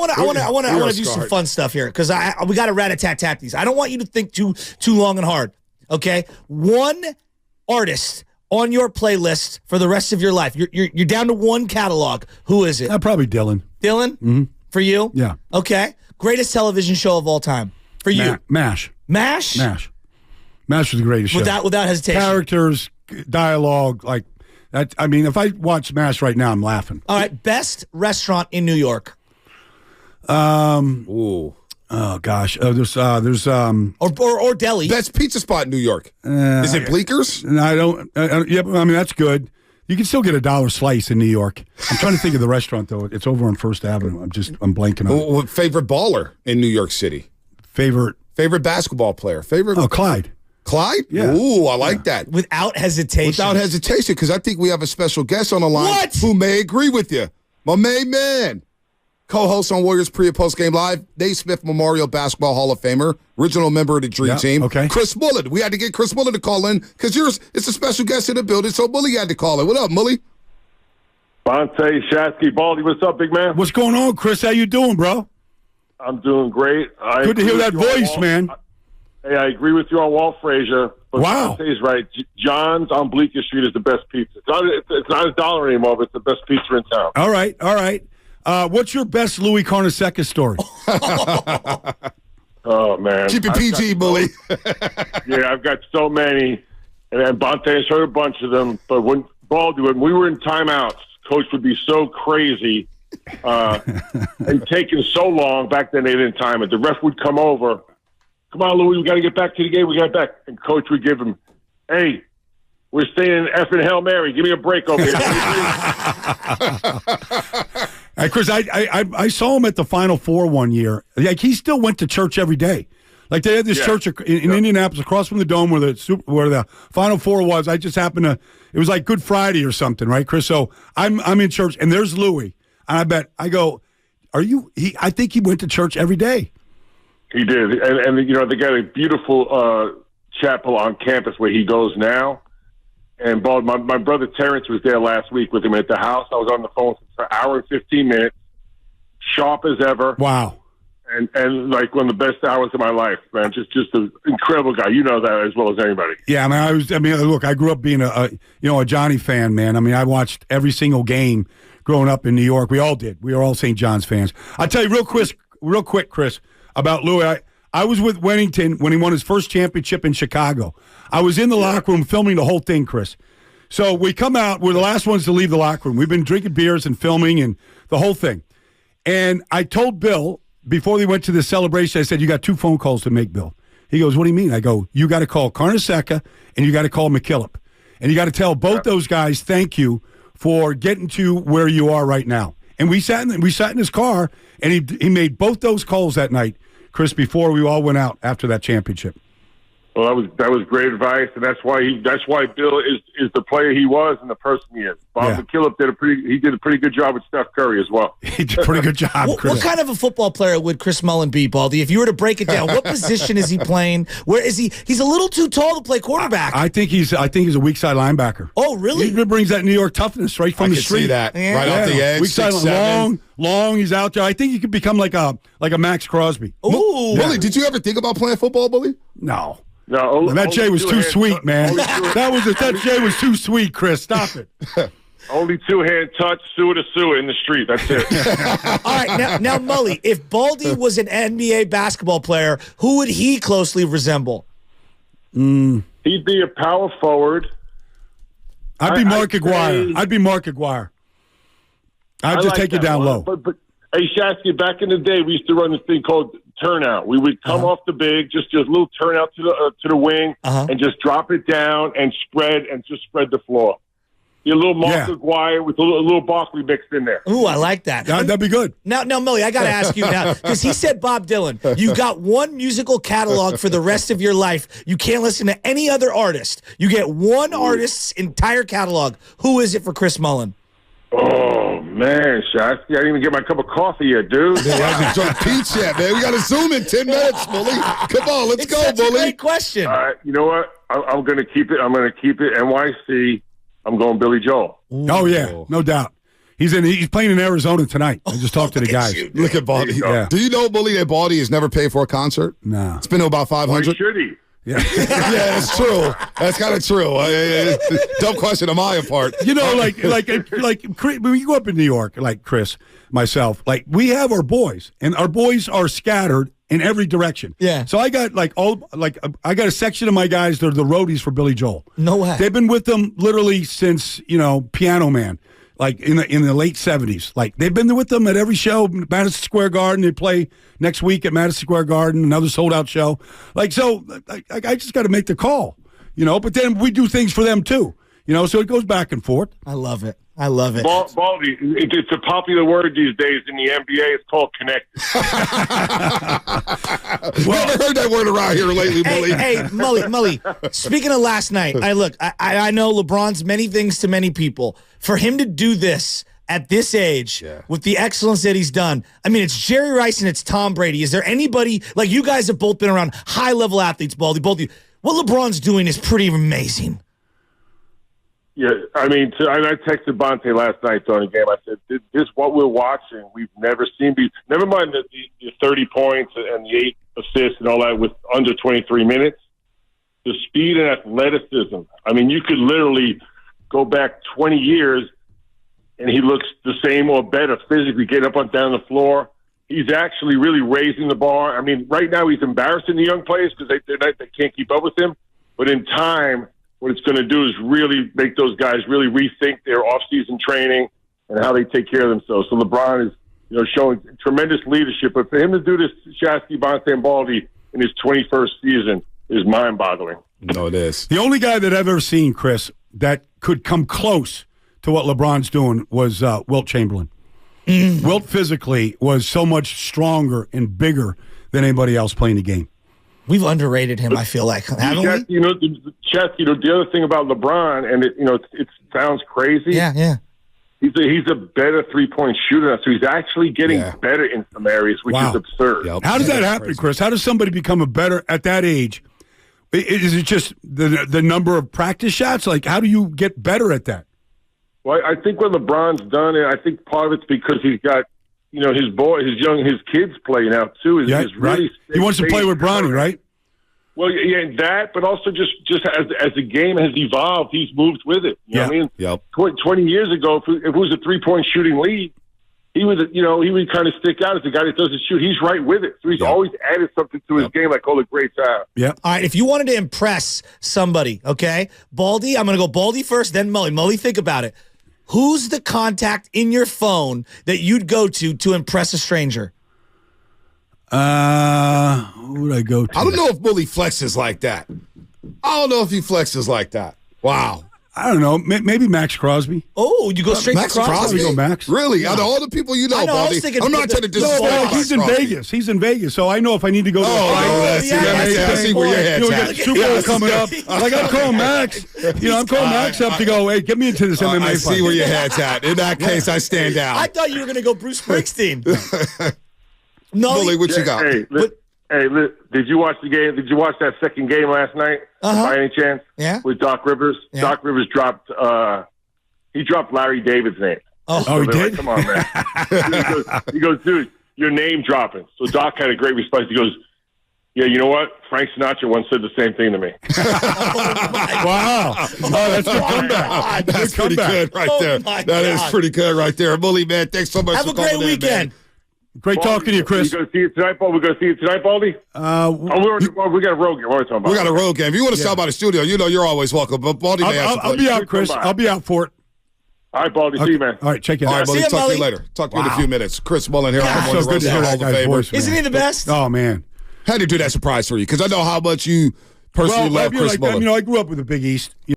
I want to do some fun stuff here because we got to rat-a-tat-tat these. I don't want you to think too long and hard. Okay, one artist on your playlist for the rest of your life. You're down to one catalog. Who is it? Probably Dylan. Dylan? Mm-hmm. For you? Yeah. Okay. Greatest television show of all time for you? MASH. MASH? MASH. MASH was the greatest show. Without hesitation. Characters, dialogue, like that. I mean, if I watch MASH right now, I'm laughing. All right. Best restaurant in New York. Ooh. Oh gosh. There's or deli. Best pizza spot in New York. Is it Bleeckers? I don't. Yeah, I mean that's good. You can still get $1 slice in New York. I'm trying to think of the restaurant though. It's over on First Avenue. I'm blanking on it. Favorite baller in New York City. Favorite basketball player. Clyde. Clyde? Yeah. Ooh, I like that. Without hesitation. Without hesitation, because I think we have a special guest on the line who may agree with you. My main man. Co-host on Warriors Pre- and Post Game Live, Naismith Memorial Basketball Hall of Famer, original member of the Dream Team. Okay. Chris Mullin. We had to get Chris Mullin to call in because it's a special guest in the building, so Mully had to call in. What up, Mully? Bonte, Shasky, Baldy, what's up, big man? What's going on, Chris? How you doing, bro? I'm doing great. Good to hear that voice, man. Hey, I agree with you on Walt Frazier. But wow. Bonte's right. John's on Bleecker Street is the best pizza. It's not $1 anymore, but it's the best pizza in town. All right. What's your best Louis Carnesecca story? Oh, man. Keep it PG, Bully. Yeah, I've got so many. And Bonte's heard a bunch of them. But when we were in timeouts, Coach would be so crazy and taking so long. Back then, they didn't time it. The ref would come over. Come on, Louis, we got to get back to the game. We got to get back. And Coach would give him, hey, we're staying in effing Hail Mary. Give me a break over here. Hey, Chris, I saw him at the Final Four one year. Like he still went to church every day. Like they had this church in Indianapolis across from the Dome where the Final Four was. I just happened to. It was like Good Friday or something, right, Chris? So I'm in church and there's Louis, and I think he went to church every day. He did, and they got a beautiful chapel on campus where he goes now. And my brother Terrence was there last week with him at the house. I was on the phone for an hour and 15 minutes, sharp as ever. Wow. And like one of the best hours of my life, man. Just an incredible guy. You know that as well as anybody. Yeah, look, I grew up being a Johnny fan, man. I mean, I watched every single game growing up in New York. We all did. We were all St. John's fans. I'll tell you real quick, Chris, about Louis. I was with Wennington when he won his first championship in Chicago. I was in the locker room filming the whole thing, Chris. So we come out. We're the last ones to leave the locker room. We've been drinking beers and filming and the whole thing. And I told Bill, before we went to the celebration, I said, you got 2 phone calls to make, Bill. He goes, what do you mean? I go, you got to call Carnesecca and you got to call McKillop. And you got to tell both those guys thank you for getting to where you are right now. And we sat in his car, and he made both those calls that night, Chris, before we all went out after that championship. Well, that was great advice, and that's why Bill is the player he was and the person he is. Bob McKillop did a pretty good job with Steph Curry as well. He did a pretty good job. Chris. What kind of a football player would Chris Mullin be, Baldy? If you were to break it down, what position is he playing? Where is he? He's a little too tall to play quarterback. I think he's a weak side linebacker. Oh, really? He brings that New York toughness right from the street. See that right off the edge. Weak side, long. He's out there. I think he could become like a Max Crosby. Ooh, Bully, did you ever think about playing football, Bully? No. No, that Jay was too sweet, man. That Jay was too sweet, Chris. Stop it. Only 2-hand touch, sewer to sewer in the street. That's it. All right, now, Mully, if Baldy was an NBA basketball player, who would he closely resemble? He'd be a power forward. I'd be Mark Aguirre. I'd just take it down low. But hey, Shasky, back in the day, we used to run this thing called turnout. We would come off the big, just a little turnout to the wing, and just drop it down and spread the floor. A little Mark Aguirre with a little Barkley mixed in there. Ooh, I like that. That'd be good. Now, Millie, I got to ask you now, because he said Bob Dylan. You got one musical catalog for the rest of your life. You can't listen to any other artist. You get one artist's entire catalog. Who is it for Chris Mullin? Oh, man, Shasky, I didn't even get my cup of coffee yet, dude. I haven't drunk pizza yet, man. We got to zoom in 10 minutes, Bully. Come on, let's go, Bully. It's a great question. All right, you know what? I'm going to keep it. I'm going to keep it NYC. I'm going Billy Joel. Ooh. Oh, yeah, no doubt. He's playing in Arizona tonight. I just talked to the guys. Look at Baldy. Yeah. Do you know, Bully, that Baldy has never paid for a concert? No. It's been about Why $500. should he? Yeah. Yeah, it's true. That's kind of true. Dumb question on my part. You know, like when you go up in New York, like Chris, myself, like we have our boys, and our boys are scattered in every direction. Yeah. So I got I got a section of my guys that are the roadies for Billy Joel. No way. They've been with them literally since Piano Man, like in the late 70s. Like they've been with them at every show, Madison Square Garden. They play next week at Madison Square Garden, another sold out show. Like so, I just got to make the call, But then we do things for them too, So it goes back and forth. I love it. I love it. Baldy, it's a popular word these days in the NBA. It's called connected. Never heard that word around here lately, Bully. Hey, Mully. Speaking of last night, I know LeBron's many things to many people. For him to do this at this age with the excellence that he's done, I mean, it's Jerry Rice and it's Tom Brady. Is there anybody, like you guys have both been around high-level athletes, Baldy, both of you. What LeBron's doing is pretty amazing. Yeah, I mean, and I texted Bonte last night during the game. I said, "This what we're watching. We've never seen. Never mind the 30 points and the 8 assists and all that with under 23 minutes. The speed and athleticism. I mean, you could literally go back 20 years, and he looks the same or better physically. Get up and down the floor. He's actually really raising the bar. I mean, right now he's embarrassing the young players because they can't keep up with him. But in time, what it's going to do is really make those guys really rethink their off-season training and how they take care of themselves. So LeBron is, showing tremendous leadership. But for him to do this, Shasky, Bonte, and Baldy in his 21st season is mind-boggling. No, it is. The only guy that I've ever seen, Chris, that could come close to what LeBron's doing was Wilt Chamberlain. Wilt physically was so much stronger and bigger than anybody else playing the game. We've underrated him, I feel like, haven't we? The other thing about LeBron, and it sounds crazy. Yeah. He's a better three-point shooter, so he's actually getting better in some areas, which is absurd. Yep. How does that happen, Chris? How does somebody become a better at that age? Is it just the number of practice shots? Like, how do you get better at that? Well, I think what LeBron's done, and I think part of it's because he's got, his kids play now too. Is really he wants to play with Bronny, right? Well, yeah, that, but also just as the game has evolved, he's moved with it. You know what I mean? Yep. 20 years ago, if it was a three-point shooting lead, he would kind of stick out as the guy that doesn't shoot. He's right with it. So he's always added something to his game like all the greats have. Yeah. All right, if you wanted to impress somebody, okay, Baldy, I'm going to go Baldy first, then Mully. Mully, think about it. Who's the contact in your phone that you'd go to impress a stranger? Who would I go to? I don't know if Bully flexes like that. I don't know if he flexes like that. Wow. I don't know. Maybe Max Crosby. Oh, you go straight Max to Crosby? Go Max. Really? Out of all the people you know, I was Baldy, thinking I'm not trying to disrespect Max He's in Crosby. Vegas. He's in Vegas, so I know if I need to go to I see where your head's we at. got Super Bowl coming up. Like, I'm calling Max. I'm calling Max up to go, hey, get me into this MMA I fight. see where your head's at. In that case, I stand down. I thought you were going to go Bruce Springsteen. No, Bully, what you got? Hey, did you watch the game? Did you watch that second game last night? By any chance? Yeah. With Doc Rivers? Yeah. Doc Rivers dropped Larry David's name. Oh, he did? Like, come on, man. he goes, dude, your name dropping. So Doc had a great response. He goes, yeah, you know what? Frank Sinatra once said the same thing to me. Wow. Oh, that's a good comeback. That's pretty good right there. That is pretty good right there. Bully, man, thanks so much Have for a great calling weekend. in, Great talking to you, Chris. We're going to see it tonight, Baldy? We're going to see it tonight, Baldy? we got a road game. What are we talking about? We got a road game. If you want to stop by the studio, you're always welcome. But Baldy may have I'll be out, Chris. I'll be out for it. All right, Baldy. See you, man. All right, check it out. All right, Baldy, talk to Mully. you later. Talk to you in a few minutes. Chris Mullin here. I'm So good to hear that guy's voice, man. Isn't he the best? Oh, man. Had to do that surprise for you because I know how much you personally love Chris Mullin. I grew up with the Big East.